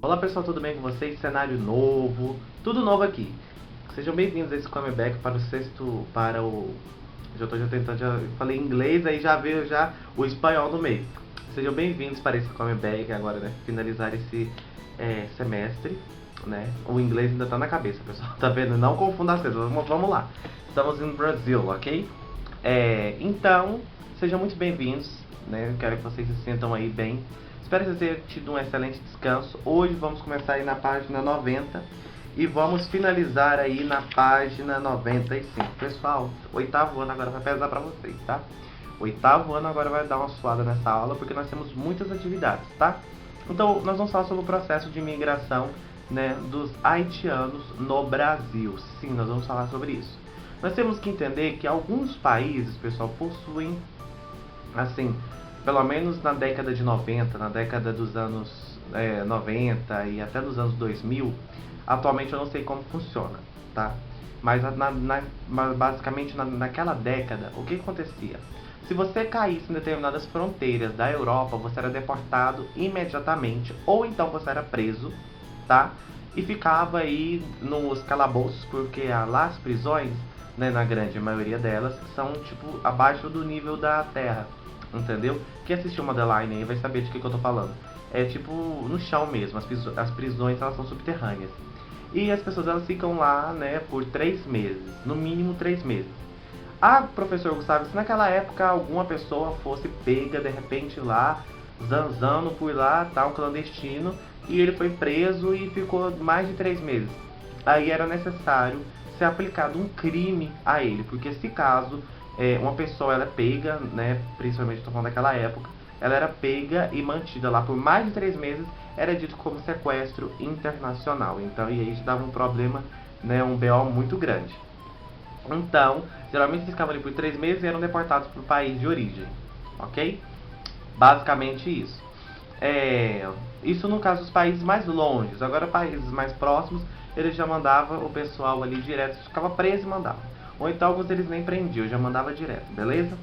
Olá pessoal, tudo bem com vocês? Cenário novo, tudo novo aqui. Sejam bem-vindos a esse comeback para o sexto, para o... já tentando, já falei inglês, aí já veio já o espanhol no meio. Sejam bem-vindos para esse comeback agora, né? Finalizar esse semestre, né? O inglês ainda tá na cabeça, pessoal, tá vendo? Não confunda as coisas, vamos lá. Estamos no Brasil, ok? Então, sejam muito bem-vindos, né? Eu quero que vocês se sintam aí bem. Espero que vocês tenham tido um excelente descanso. Hoje vamos começar aí na página 90 e vamos finalizar aí na página 95. Pessoal, oitavo ano agora vai pesar pra vocês, tá? Oitavo ano agora vai dar uma suada nessa aula porque nós temos muitas atividades, tá? Então, nós vamos falar sobre o processo de imigração, né, dos haitianos no Brasil. Sim, nós vamos falar sobre isso. Nós temos que entender que alguns países, pessoal, possuem, assim, pelo menos na década de 90, na década dos anos 90 e até dos anos 2000, atualmente eu não sei como funciona, tá? Mas basicamente naquela década, o que acontecia? Se você caísse em determinadas fronteiras da Europa, você era deportado imediatamente, ou então você era preso, tá? E ficava aí nos calabouços, porque lá as prisões, né, na grande maioria delas, são tipo abaixo do nível da terra. Entendeu? Quem assistiu Madeline aí vai saber de que eu tô falando. É tipo no chão mesmo, as prisões elas são subterrâneas. E as pessoas elas ficam lá, né, por 3 meses, no mínimo 3 meses. Professor Gustavo, se naquela época alguma pessoa fosse pega de repente lá, zanzando por lá, tal, clandestino, e ele foi preso e ficou mais de 3 meses. Aí era necessário ser aplicado um crime a ele, porque se caso uma pessoa ela é pega, né, principalmente estou falando daquela época, ela era pega e mantida lá por mais de 3 meses, era dito como sequestro internacional. Então, e aí isso dava um problema, né, um BO muito grande. Então, geralmente eles ficavam ali por 3 meses e eram deportados para o país de origem, ok? Basicamente isso. Isso no caso dos países mais longes. Agora, países mais próximos, eles já mandavam o pessoal ali direto, ficava preso e mandava. Ou então alguns eles nem prendiam, já mandava direto, beleza?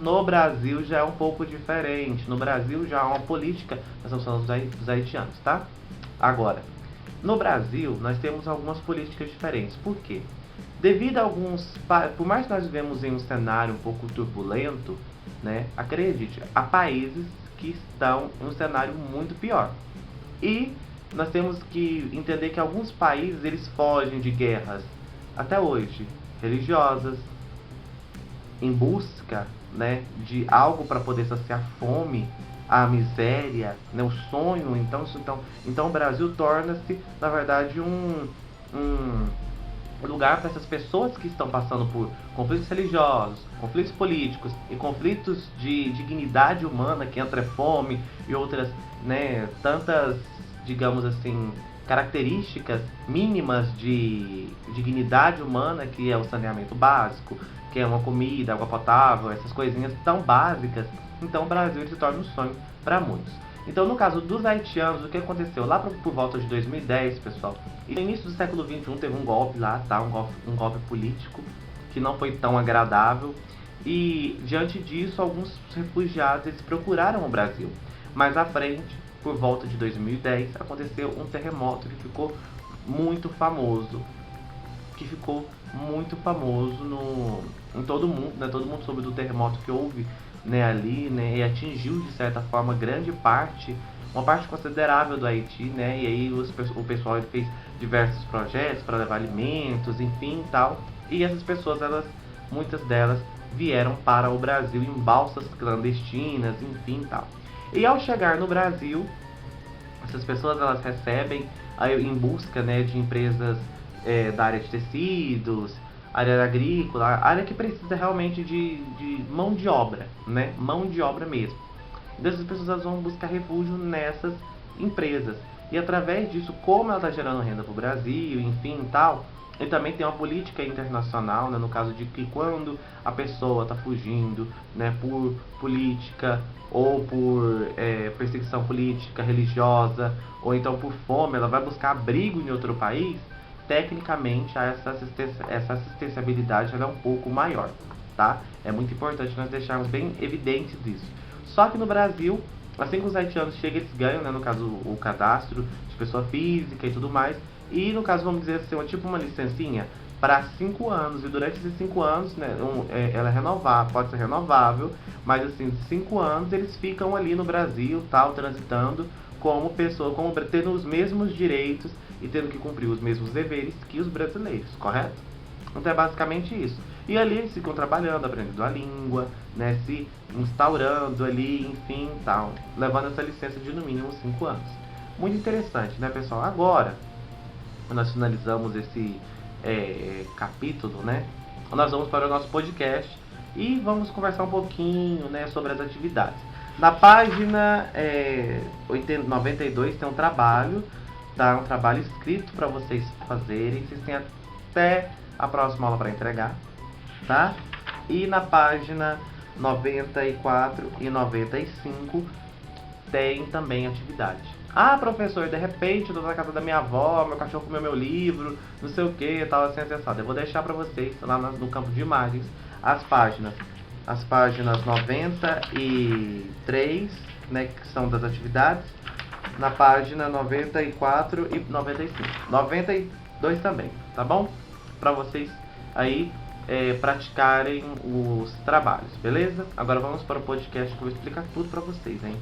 No Brasil já é um pouco diferente. No Brasil já há uma política, nós estamos falando dos haitianos, tá? Agora, no Brasil nós temos algumas políticas diferentes. Por quê? Devido a por mais que nós vivemos em um cenário um pouco turbulento, né? Acredite, há países que estão em um cenário muito pior. E nós temos que entender que alguns países eles fogem de guerras até hoje, religiosas, em busca, né, de algo para poder saciar a fome, a miséria, né, o sonho. Então o Brasil torna-se, na verdade, um lugar para essas pessoas que estão passando por conflitos religiosos, conflitos políticos e conflitos de dignidade humana, que entra fome e outras, né, tantas, digamos assim, características mínimas de dignidade humana, que é o saneamento básico, que é uma comida, água potável, essas coisinhas tão básicas. Então o Brasil se torna um sonho para muitos. Então, no caso dos haitianos, o que aconteceu? Lá por volta de 2010, pessoal, e no início do século XXI teve um golpe lá, tá? Um golpe político que não foi tão agradável. E diante disso, alguns refugiados eles procuraram o Brasil. Mais à frente, por volta de 2010, aconteceu um terremoto que ficou muito famoso. Em todo mundo, né? Todo mundo soube do terremoto que houve, né, ali, né, e atingiu de certa forma uma parte considerável do Haiti, né, e aí o pessoal fez diversos projetos para levar alimentos, enfim, tal, e essas pessoas, muitas delas vieram para o Brasil em balsas clandestinas, enfim, tal. E ao chegar no Brasil, essas pessoas elas recebem em busca, né, de empresas da área de tecidos, área agrícola, área que precisa realmente de mão de obra, né? Mão de obra mesmo. Então essas pessoas vão buscar refúgio nessas empresas. E através disso, como ela está gerando renda para o Brasil, enfim e tal, e também tem uma política internacional, né, no caso de que quando a pessoa está fugindo, né, por política ou por perseguição política, religiosa, ou então por fome, ela vai buscar abrigo em outro país. Tecnicamente, essa assistenciabilidade ela é um pouco maior, tá? É muito importante nós deixarmos bem evidentes isso. Só que no Brasil, Assim que os 7 anos chega, eles ganham, né, no caso, o cadastro de pessoa física e tudo mais. E no caso, vamos dizer assim, tipo uma licencinha para 5 anos. E durante esses 5 anos, né, ela é renovável, pode ser renovável, mas assim, de 5 anos eles ficam ali no Brasil, tal, transitando como pessoa, como tendo os mesmos direitos e tendo que cumprir os mesmos deveres que os brasileiros, correto? Então é basicamente isso. E ali eles ficam trabalhando, aprendendo a língua, né, se instaurando ali, enfim, tal, levando essa licença de no mínimo 5 anos. Muito interessante, né, pessoal? Agora, nós finalizamos esse capítulo, né? Nós vamos para o nosso podcast e vamos conversar um pouquinho, né, sobre as atividades. Na página 92 tem um trabalho, tá? Um trabalho escrito para vocês fazerem. Vocês têm até a próxima aula para entregar, tá? E na página 94 e 95 tem também atividade. Ah, professor, de repente eu tô na casa da minha avó, meu cachorro comeu meu livro, não sei o que, tal, assim, acessado. Eu vou deixar pra vocês lá no campo de imagens as páginas 93, né, que são das atividades, na página 94 e 95. 92 também, tá bom? Pra vocês aí praticarem os trabalhos, beleza? Agora vamos para o podcast que eu vou explicar tudo pra vocês, hein?